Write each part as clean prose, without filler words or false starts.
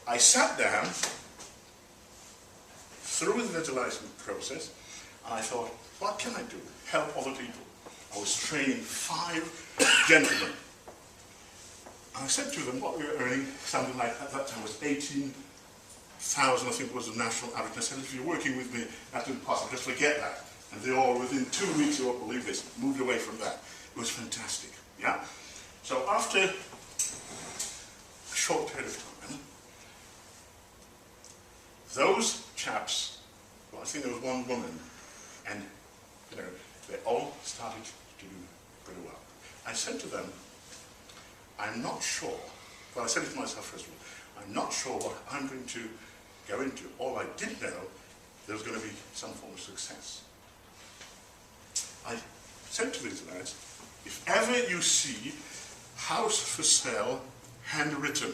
I sat down, through the visualization process, and I thought, what can I do? Help other people. I was training 5 gentlemen. And I said to them, what we were earning, something like, at that time was 18,000, I think was the national average. I said, if you're working with me, that's impossible, just forget that. And they all, within 2 weeks, you won't believe this, moved away from that. It was fantastic, yeah? So after a short period of time, those chaps, well, I think there was one woman, and you know, they all started to do pretty well. I said to them, I'm not sure, well I said it to myself first of all, I'm not sure what I'm going to go into. All I did know, there was going to be some form of success. I said to these lads, if ever you see house for sale, handwritten,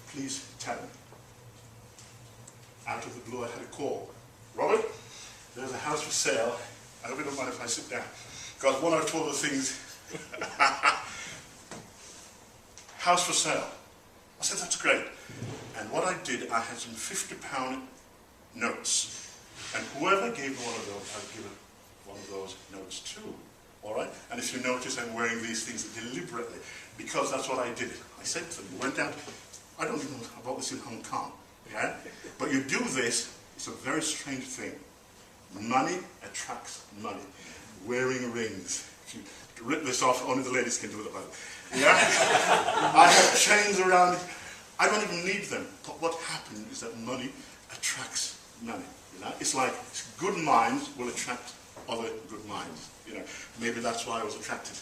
please tell me. Out of the blue I had a call. Robert, there's a house for sale. I hope you don't mind if I sit down. Because one or two other things. House for sale. I said, that's great. And what I did, I had some £50 notes. And whoever gave me one of those, I'd give one of those notes too. All right? And if you notice, I'm wearing these things deliberately, because that's what I did. I said to them, went out, I don't even know about this in Hong Kong, yeah? But you do this, it's a very strange thing. Money attracts money. Wearing rings. If you rip this off, only the ladies can do it like that. Yeah? I have chains around it. I don't even need them. But what happened is that money attracts money. You know? It's like good minds will attract other good minds. You know, maybe that's why I was attracted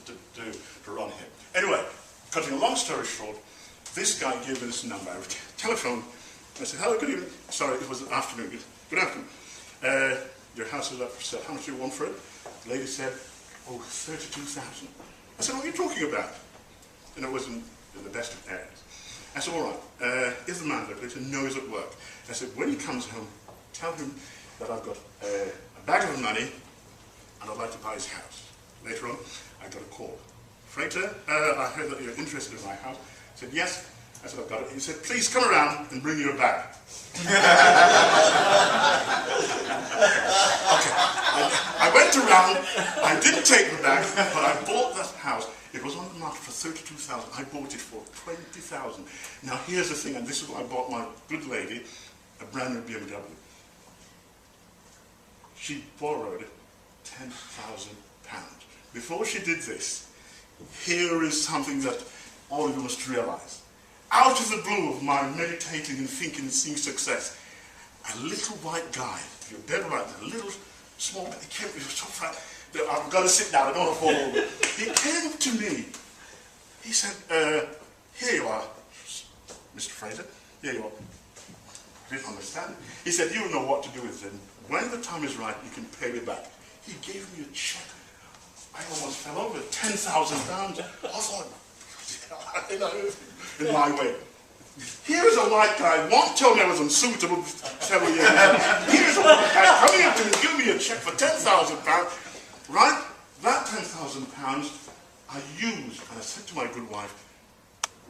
to run here. Anyway, cutting a long story short, this guy gave me this number. I telephoned. I said, hello, good evening. Sorry, it was afternoon. Good afternoon. Your house is up for sale. How much do you want for it? The lady said, oh, 32,000. I said, what are you talking about? And it wasn't in the best of areas. I said, all right, is the man there? He said, no, he's at work. I said, when he comes home, tell him that I've got a bag of money and I'd like to buy his house. Later on, I got a call. Frater, I heard that you're interested in my house. I said, yes. I said, I've got it. He said, please come around and bring your bag. Okay. I went around, I didn't take the bag, but I bought that house. It was on the market for 32,000. I bought it for 20,000. Now here's the thing, and this is what I bought my good lady, a brand new BMW. She borrowed £10,000. Before she did this, here is something that all of you must realize. Out of the blue of my meditating and thinking and seeing success, a little white guy, you're dead right, a little small guy, he came, he was so fat, I've got to sit down, I don't want to fall over. He came up to me, he said, here you are, Mr. Frater, here you are. I didn't understand. He said, you know what to do with them. When the time is right, you can pay me back. He gave me a check. I almost fell over, £10,000. I thought, you know, in my way. Here's a white guy, won't tell me I was unsuitable several years ago. Here's a white guy coming up to me and giving me a check for £10,000, right? That £10,000 I used, and I said to my good wife,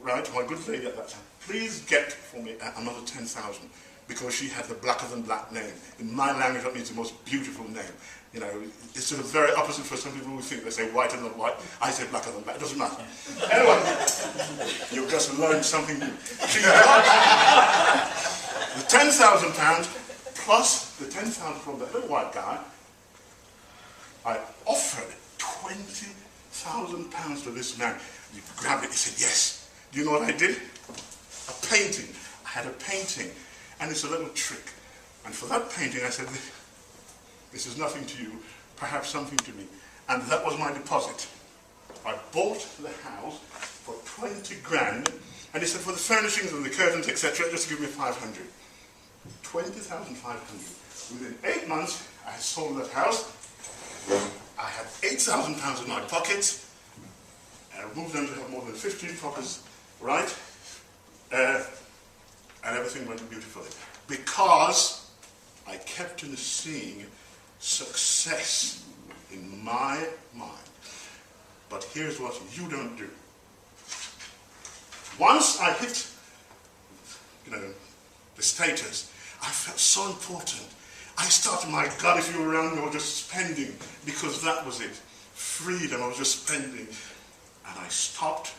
right, my good lady at that time, please get for me another 10,000, because she had the blacker than black name. In my language, that means the most beautiful name. You know, it's sort of very opposite for some people who think they say whiter than white. I say blacker than black. It doesn't matter. Anyway, you've just learned something new. She got the £10,000 plus the 10,000 from the little white guy. I offered £20,000 to this man. He grabbed it. He said, yes. Do you know what I did? A painting. I had a painting. And it's a little trick. And for that painting, I said, this is nothing to you, perhaps something to me. And that was my deposit. I bought the house for 20 grand, and he said, for the furnishings and the curtains, etc., just give me 500. 20,500. Within 8 months, I had sold that house. I had £8,000 in my pockets. I moved on to have more than 15 properties, right? And everything went beautifully. Because I kept on seeing success in my mind. But here's what you don't do. Once I hit the status, I felt so important. I started, my God, if you were around me, I was just spending, because that was it. Freedom, I was just spending. And I stopped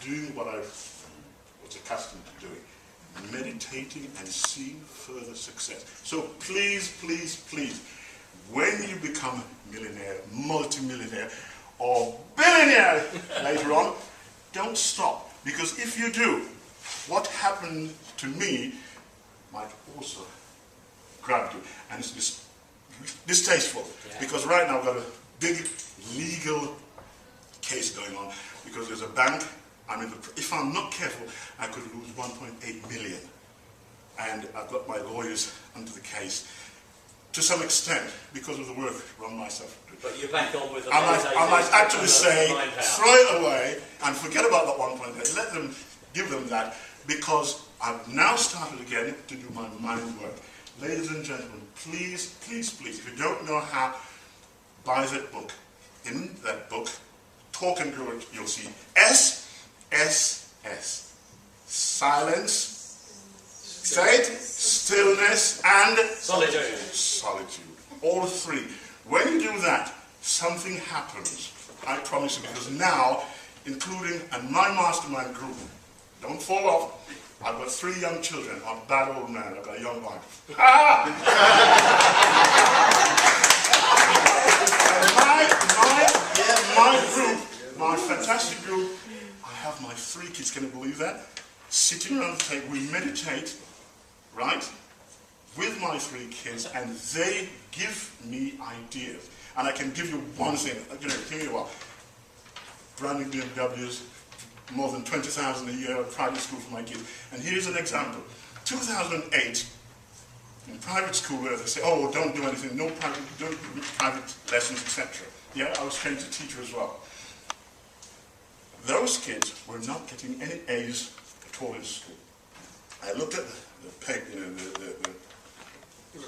doing what I was accustomed to doing, meditating and seeing further success. So please, please, please, when you become a millionaire, multimillionaire, or billionaire later on, don't stop. Because if you do, what happened to me might also grab you. And it's distasteful. Yeah. Because right now I've got a big legal case going on. Because there's a bank, if I'm not careful, I could lose 1.8 million. And I've got my lawyers under the case. To some extent, because of the work run myself. But you're back on with the I might actually say, throw it away and forget about that 1.8. Let them, give them that, because I've now started again to do my mind work. Ladies and gentlemen, please, please, please, if you don't know how, buy that book. In that book, talk and grow it, you'll see S. Silence. Say it, stillness and solitude. Solitude. All three. When you do that, something happens. I promise you, because now, including and my mastermind group, don't fall off. I've got 3 young children. I'm a bad old man. I've got a young wife. And my group, my fantastic group, I have my 3 kids. Can you believe that? Sitting around the table, we meditate. Right, with my 3 kids, and they give me ideas. And I can give you one thing, give me what? Brand new BMWs, more than 20,000 a year at private school for my kids. And here's an example. 2008, in private school where they say, oh, don't do anything, don't do private lessons, etc. Yeah, I was trained to teacher as well. Those kids were not getting any A's at all in school. I looked at the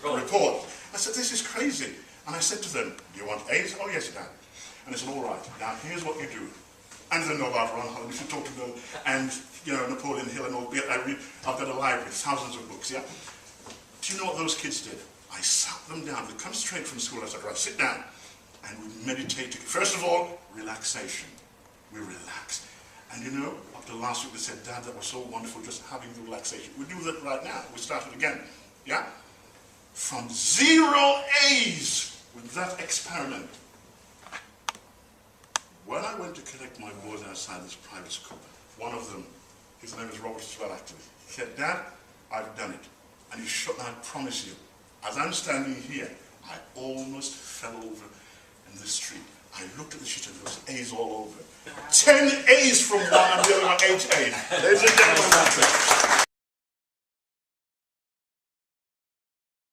report. I said, this is crazy. And I said to them, do you want A's? Oh, yes, Dad. And they said, all right, now here's what you do. And they know about Ron Holland, if you talk to them, and, Napoleon Hill and all. I've got a library, thousands of books, yeah? Do you know what those kids did? I sat them down. They come straight from school. I said, right, sit down. And we meditated. First of all, relaxation. We relax. And after last week they said, Dad, that was so wonderful, just having the relaxation. We do that right now. We started again. Yeah? From 0 A's with that experiment. When I went to collect my boys outside this private school, one of them, his name is Robert as well, actually, he said, Dad, I've done it. And I promise you, as I'm standing here, I almost fell over in the street. I looked at the sheet and there was A's all over. 10 A's from one and the other one 8 A's. Ladies and gentlemen, that's it.